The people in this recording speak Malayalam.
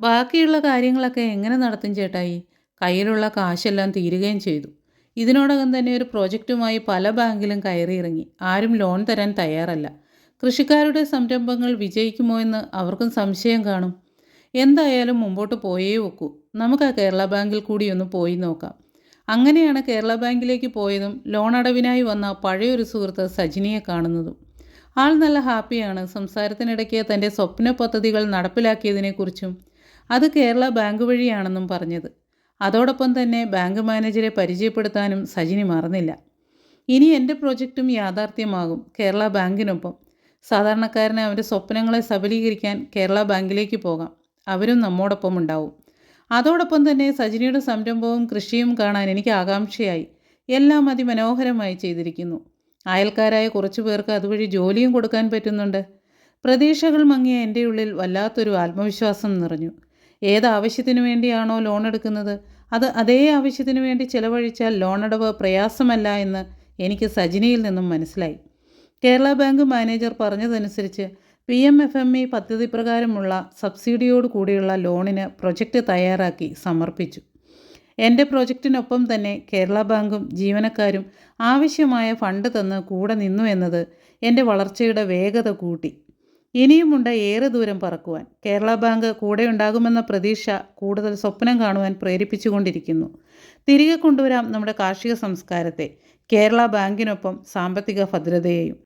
ബാക്കിയുള്ള കാര്യങ്ങളൊക്കെ എങ്ങനെ നടത്തും ചേട്ടായി? കയ്യിലുള്ള കാശെല്ലാം തീരുകയും ചെയ്തു. ഇതിനോടകം തന്നെ ഒരു പ്രോജക്റ്റുമായി പല ബാങ്കിലും കയറിയിറങ്ങി. ആരും ലോൺ തരാൻ തയ്യാറല്ല. കൃഷിക്കാരുടെ സംരംഭങ്ങൾ വിജയിക്കുമോ എന്ന് അവർക്കും സംശയം കാണും. എന്തായാലും മുമ്പോട്ട് പോയേ ഒക്കൂ. നമുക്ക് ആ കേരള ബാങ്കിൽ കൂടി ഒന്ന് പോയി നോക്കാം. അങ്ങനെയാണ് കേരള ബാങ്കിലേക്ക് പോയതും ലോൺ അടവിനായി വന്ന പഴയൊരു സുഹൃത്ത് സജിനിയെ കാണുന്നതും. ആൾ നല്ല ഹാപ്പിയാണ്. സംസാരത്തിനിടയ്ക്ക് തൻ്റെ സ്വപ്ന പദ്ധതികൾ നടപ്പിലാക്കിയതിനെക്കുറിച്ചും അത് കേരള ബാങ്ക് വഴിയാണെന്നും പറഞ്ഞത്. അതോടൊപ്പം തന്നെ ബാങ്ക് മാനേജരെ പരിചയപ്പെടുത്താനും സജിനി മറന്നില്ല. ഇനി എൻ്റെ പ്രോജക്റ്റും യാഥാർത്ഥ്യമാകും കേരള ബാങ്കിനൊപ്പം. സാധാരണക്കാരന് അവൻ്റെ സ്വപ്നങ്ങളെ സബലീകരിക്കാൻ കേരള ബാങ്കിലേക്ക് പോകാം. അവരും നമ്മോടൊപ്പം ഉണ്ടാവും. അതോടൊപ്പം തന്നെ സജിനിയുടെ സംരംഭവും കൃഷിയും കാണാൻ എനിക്ക് ആകാംക്ഷയായി. എല്ലാം അതിമനോഹരമായി ചെയ്തിരിക്കുന്നു. അയൽക്കാരായ കുറച്ചു പേർക്ക് അതുവഴി ജോലിയും കൊടുക്കാൻ പറ്റുന്നുണ്ട്. പ്രതീക്ഷകൾ മങ്ങിയ എൻ്റെ ഉള്ളിൽ വല്ലാത്തൊരു ആത്മവിശ്വാസം നിറഞ്ഞു. ഏതാവശ്യത്തിനു വേണ്ടിയാണോ ലോൺ എടുക്കുന്നത് അത് അതേ ആവശ്യത്തിനു വേണ്ടി ചിലവഴിച്ചാൽ ലോണടവ് പ്രയാസമല്ല എന്ന് എനിക്ക് സജിനിയിൽ നിന്നും മനസ്സിലായി. കേരള ബാങ്ക് മാനേജർ പറഞ്ഞതനുസരിച്ച് PMFME പദ്ധതി പ്രകാരമുള്ള സബ്സിഡിയോട് കൂടിയുള്ള ലോണിന് പ്രൊജക്റ്റ് തയ്യാറാക്കി സമർപ്പിച്ചു. എൻ്റെ പ്രൊജക്റ്റിനൊപ്പം തന്നെ കേരള ബാങ്കും ജീവനക്കാരും ആവശ്യമായ ഫണ്ട് തന്ന് കൂടെ നിന്നു എന്നത് എൻ്റെ വളർച്ചയുടെ വേഗത കൂട്ടി. ഇനിയുമുണ്ട് ഏറെ ദൂരം പറക്കുവാൻ. കേരള ബാങ്ക് കൂടെയുണ്ടാകുമെന്ന പ്രതീക്ഷ കൂടുതൽ സ്വപ്നം കാണുവാൻ പ്രേരിപ്പിച്ചുകൊണ്ടിരിക്കുന്നു. തിരികെ കൊണ്ടുവരാം നമ്മുടെ കാർഷിക സംസ്കാരത്തെ, കേരള ബാങ്കിനൊപ്പം സാമ്പത്തിക ഭദ്രതയെയും.